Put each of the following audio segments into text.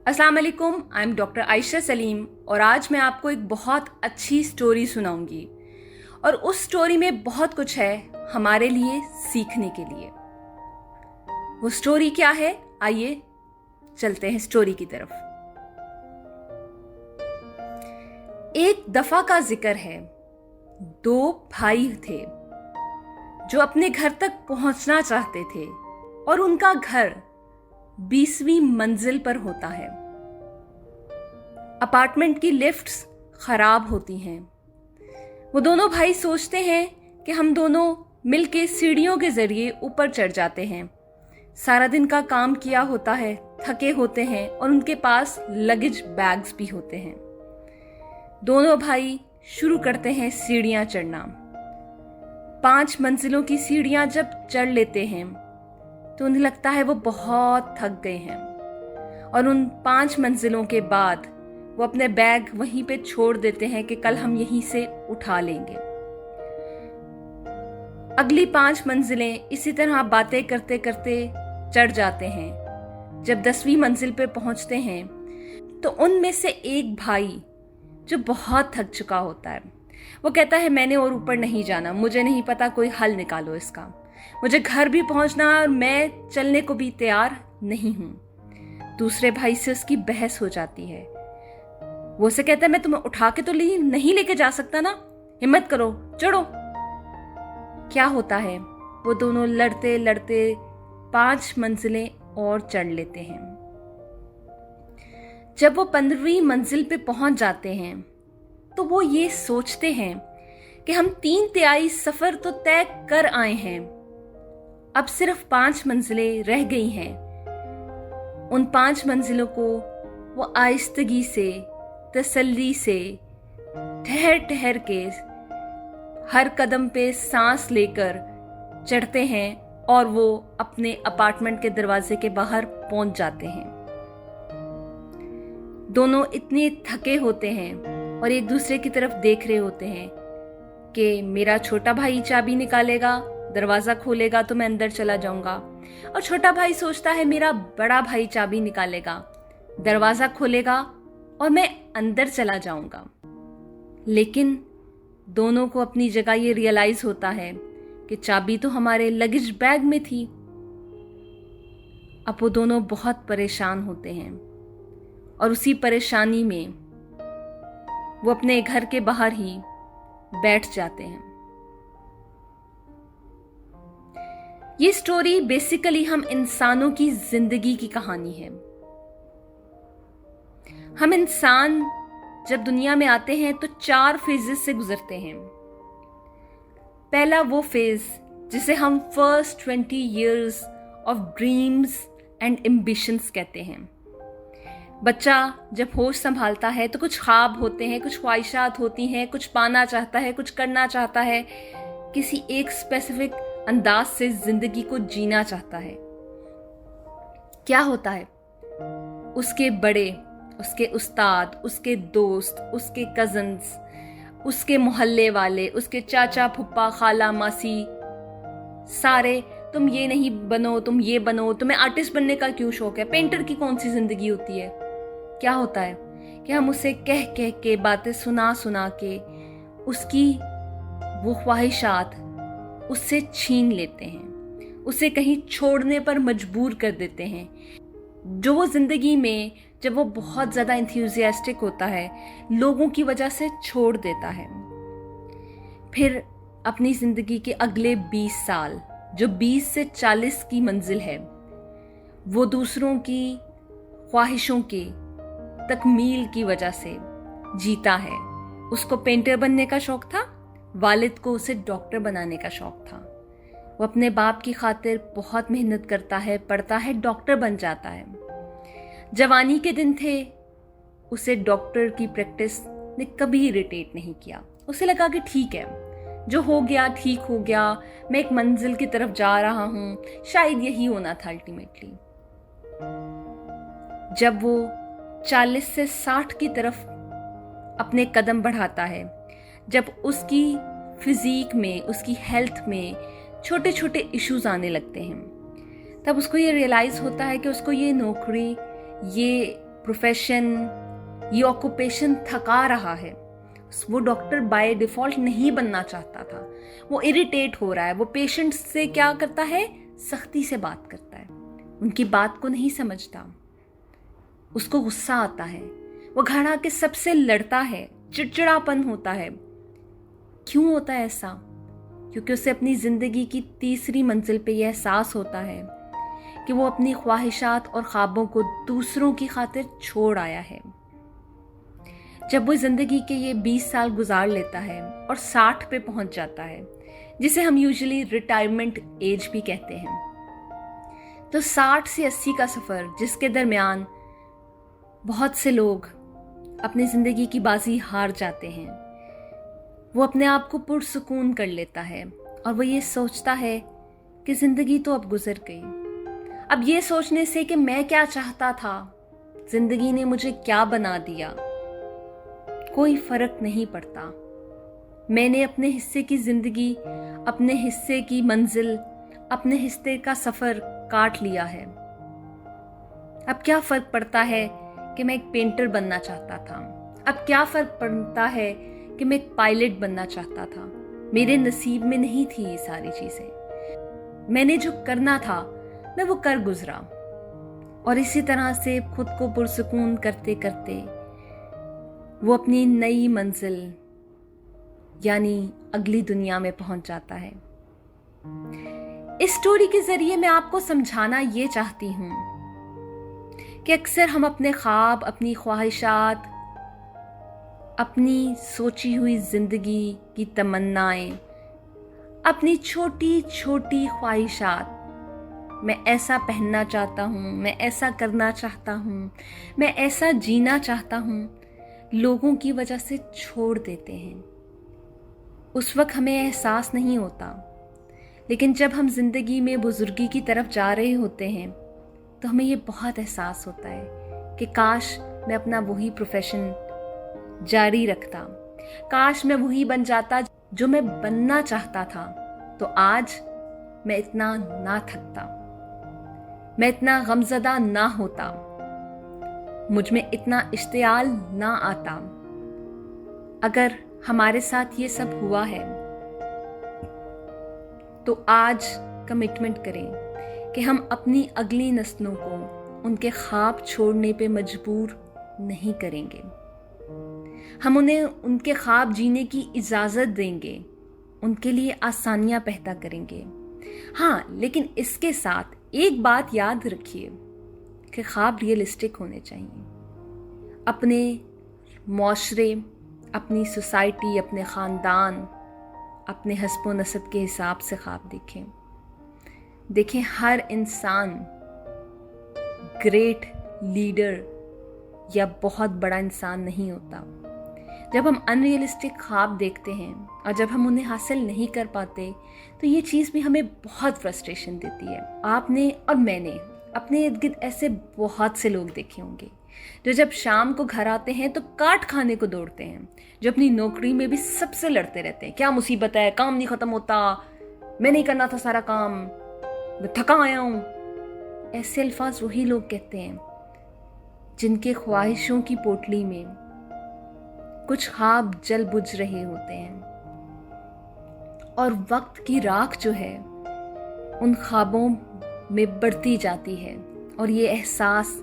अस्सलाम वालेकुम, I am doctor Ayesha Salim और आज मैं आपको एक बहुत अच्छी स्टोरी सुनाऊंगी। और उस स्टोरी में बहुत कुछ है हमारे लिए सीखने के लिए। वो स्टोरी क्या है, आइए चलते हैं स्टोरी की तरफ। एक दफा का जिक्र है, दो भाई थे जो अपने घर तक पहुंचना चाहते थे और उनका घर 20वीं मंजिल पर होता है। अपार्टमेंट की लिफ्ट्स खराब होती हैं। वो दोनों भाई सोचते हैं कि हम दोनों मिलके सीढ़ियों के जरिए ऊपर चढ़ जाते हैं। सारा दिन का काम किया होता है, थके होते हैं और उनके पास लगेज बैग्स भी होते हैं। दोनों भाई शुरू करते हैं सीढ़ियां चढ़ना। 5 मंजिलों की सीढ़ियां जब चढ़ लेते हैं तो उन्हें लगता है वो बहुत थक गए हैं और उन 5 मंजिलों के बाद वो अपने बैग वहीं पे छोड़ देते हैं कि कल हम यहीं से उठा लेंगे। अगली 5 मंजिलें इसी तरह बातें करते करते चढ़ जाते हैं। जब 10वीं मंजिल पे पहुंचते हैं तो उनमें से एक भाई जो बहुत थक चुका होता है, वो कहता है मैंने और ऊपर नहीं जाना, मुझे नहीं पता, कोई हल निकालो इसका, मुझे घर भी पहुंचना है और मैं चलने को भी तैयार नहीं हूं। दूसरे भाई से उसकी बहस हो जाती है। वो उसे कहता है मैं तुम्हें उठा के तो नहीं लेके जा सकता ना, हिम्मत करो, चढ़ो। क्या होता है, वो दोनों लड़ते लड़ते 5 मंजिलें और चढ़ लेते हैं। जब वो 15वीं मंजिल पे पहुंच जाते हैं तो वो ये सोचते हैं कि हम 3/3 सफर तो तय कर आए हैं, अब सिर्फ 5 मंजिलें रह गई हैं। उन 5 मंजिलों को वो आहिस्तगी से, तसल्ली से, ठहर ठहर के, हर कदम पे सांस लेकर चढ़ते हैं और वो अपने अपार्टमेंट के दरवाजे के बाहर पहुंच जाते हैं। दोनों इतने थके होते हैं और एक दूसरे की तरफ देख रहे होते हैं कि मेरा छोटा भाई चाबी निकालेगा, दरवाजा खोलेगा तो मैं अंदर चला जाऊंगा, और छोटा भाई सोचता है मेरा बड़ा भाई चाबी निकालेगा, दरवाजा खोलेगा और मैं अंदर चला जाऊंगा। लेकिन दोनों को अपनी जगह ये रियलाइज होता है कि चाबी तो हमारे लगेज बैग में थी। अब वो दोनों बहुत परेशान होते हैं और उसी परेशानी में वो अपने घर के बाहर ही बैठ जाते हैं। ये स्टोरी बेसिकली हम इंसानों की जिंदगी की कहानी है। हम इंसान जब दुनिया में आते हैं तो 4 फेजेस से गुजरते हैं। पहला वो फेज जिसे हम first 20 years of dreams and ambitions कहते हैं। बच्चा जब होश संभालता है तो कुछ ख्वाब होते हैं, कुछ ख्वाहिशात होती हैं, कुछ पाना चाहता है, कुछ करना चाहता है, किसी एक स्पेसिफिक अंदाज से जिंदगी को जीना चाहता है। क्या होता है, उसके बड़े, उसके उस्ताद, उसके दोस्त, उसके कजन्स, उसके मोहल्ले वाले, उसके चाचा, फुप्पा, खाला, मासी, सारे तुम ये नहीं बनो, तुम ये बनो, तुम्हें आर्टिस्ट बनने का क्यों शौक है, पेंटर की कौन सी जिंदगी होती है। क्या होता है कि हम उसे कह कह के, बातें सुना सुना के उसकी वो ख्वाहिशात उससे छीन लेते हैं, उसे कहीं छोड़ने पर मजबूर कर देते हैं। जो वो जिंदगी में जब वो बहुत ज्यादा इंथ्यूजियास्टिक होता है, लोगों की वजह से छोड़ देता है। फिर अपनी जिंदगी के अगले 20 साल, जो 20 से 40 की मंजिल है, वो दूसरों की ख्वाहिशों के तकमील की वजह से जीता है। उसको पेंटर बनने का शौक था, वालिद को उसे डॉक्टर बनाने का शौक था। वो अपने बाप की खातिर बहुत मेहनत करता है, पढ़ता है, डॉक्टर बन जाता है। जवानी के दिन थे, उसे डॉक्टर की प्रैक्टिस ने कभी इरिटेट नहीं किया। उसे लगा कि ठीक है, जो हो गया ठीक हो गया, मैं एक मंजिल की तरफ जा रहा हूं, शायद यही होना था अल्टीमेटली। जब वो 40 से 60 की तरफ अपने कदम बढ़ाता है, जब उसकी फिजिक में, उसकी हेल्थ में छोटे छोटे इश्यूज आने लगते हैं, तब उसको ये रियलाइज होता है कि उसको ये नौकरी, ये प्रोफेशन, ये ऑक्यूपेशन थका रहा है, वो डॉक्टर बाय डिफॉल्ट नहीं बनना चाहता था। वो इरिटेट हो रहा है, वो पेशेंट से क्या करता है, सख्ती से बात करता है, उनकी बात को नहीं समझता, उसको गुस्सा आता है, वो घर आके सबसे लड़ता है, चिड़चिड़ापन होता है। क्यों होता है ऐसा? क्योंकि उसे अपनी जिंदगी की तीसरी मंजिल पे यह एहसास होता है कि वो अपनी ख्वाहिशात और ख्वाबों को दूसरों की खातिर छोड़ आया है। जब वो जिंदगी के ये 20 साल गुजार लेता है और 60 पे पहुंच जाता है, जिसे हम यूजुअली रिटायरमेंट एज भी कहते हैं, तो 60 से 80 का सफर, जिसके दरमियान बहुत से लोग अपनी जिंदगी की बाजी हार जाते हैं, वो अपने आप को पुरसुकून कर लेता है और वो ये सोचता है कि जिंदगी तो अब गुजर गई। अब ये सोचने से कि मैं क्या चाहता था, जिंदगी ने मुझे क्या बना दिया, कोई फर्क नहीं पड़ता। मैंने अपने हिस्से की जिंदगी, अपने हिस्से की मंजिल, अपने हिस्से का सफर काट लिया है। अब क्या फर्क पड़ता है कि मैं एक पेंटर बनना चाहता था, अब क्या फर्क पड़ता है कि मैं एक पायलट बनना चाहता था। मेरे नसीब में नहीं थी ये सारी चीजें। मैंने जो करना था मैं वो कर गुजरा, और इसी तरह से खुद को पुरसुकून करते करते वो अपनी नई मंजिल यानी अगली दुनिया में पहुंच जाता है। इस स्टोरी के जरिए मैं आपको समझाना ये चाहती हूं कि अक्सर हम अपने ख्वाब, अपनी ख्वाहिशात, अपनी सोची हुई जिंदगी की तमन्नाएं, अपनी छोटी छोटी ख्वाहिशात, मैं ऐसा पहनना चाहता हूँ, मैं ऐसा करना चाहता हूँ, मैं ऐसा जीना चाहता हूँ, लोगों की वजह से छोड़ देते हैं। उस वक्त हमें एहसास नहीं होता, लेकिन जब हम जिंदगी में बुजुर्गी की तरफ जा रहे होते हैं तो हमें ये बहुत एहसास होता है कि काश मैं अपना वही प्रोफेशन जारी रखता, काश मैं वही बन जाता जो मैं बनना चाहता था, तो आज मैं इतना ना थकता, मैं इतना गमज़दा ना होता, मुझ में इतना इश्तियाल ना आता। अगर हमारे साथ ये सब हुआ है तो आज कमिटमेंट करें कि हम अपनी अगली नस्लों को उनके ख्वाब छोड़ने पे मजबूर नहीं करेंगे। हम उन्हें उनके ख्वाब जीने की इजाज़त देंगे, उनके लिए आसानियां पैदा करेंगे। हाँ, लेकिन इसके साथ एक बात याद रखिए कि ख्वाब रियलिस्टिक होने चाहिए। अपने माशरे, अपनी सोसाइटी, अपने ख़ानदान, अपने हस्ब नसब के हिसाब से ख्वाब देखें। हर इंसान ग्रेट लीडर या बहुत बड़ा इंसान नहीं होता। जब हम अनरियलिस्टिक ख्वाब देखते हैं और जब हम उन्हें हासिल नहीं कर पाते तो ये चीज़ भी हमें बहुत फ्रस्ट्रेशन देती है। आपने और मैंने अपने इर्द गिर्द ऐसे बहुत से लोग देखे होंगे जो जब शाम को घर आते हैं तो काट खाने को दौड़ते हैं, जो अपनी नौकरी में भी सबसे लड़ते रहते हैं, क्या मुसीबत है, काम नहीं खत्म होता, मैं नहीं करना था सारा काम, मैं थका आया हूँ। ऐसे अल्फाज वही लोग कहते हैं जिनके ख्वाहिशों की पोटली में कुछ ख्वाब जल बुझ रहे होते हैं और वक्त की राख जो है उन ख्वाबों में बढ़ती जाती है, और ये एहसास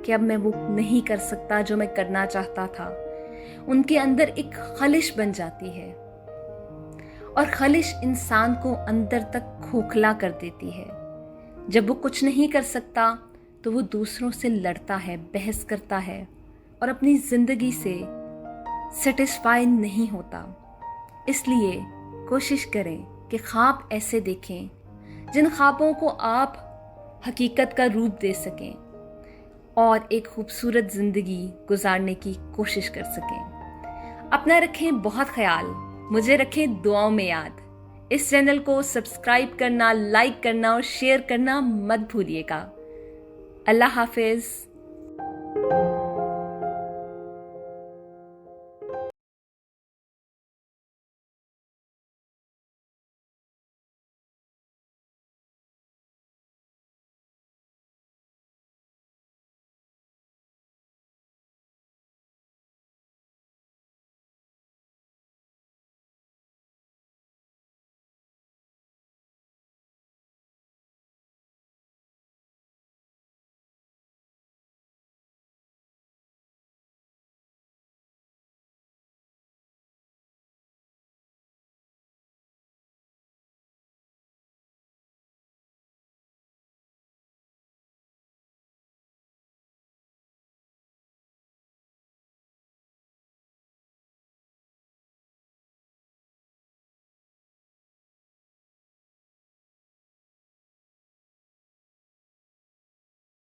कि अब मैं वो नहीं कर सकता जो मैं करना चाहता था, उनके अंदर एक खलिश बन जाती है, और खलिश इंसान को अंदर तक खोखला कर देती है। जब वो कुछ नहीं कर सकता तो वो दूसरों से लड़ता है, बहस करता है और अपनी जिंदगी से सेटिस्फाई नहीं होता। इसलिए कोशिश करें कि ख्वाब ऐसे देखें जिन ख्वाबों को आप हकीकत का रूप दे सकें और एक खूबसूरत ज़िंदगी गुजारने की कोशिश कर सकें। अपना रखें बहुत ख्याल, मुझे रखें दुआओं में याद। इस चैनल को सब्सक्राइब करना, लाइक करना और शेयर करना मत भूलिएगा। अल्लाह हाफिज़।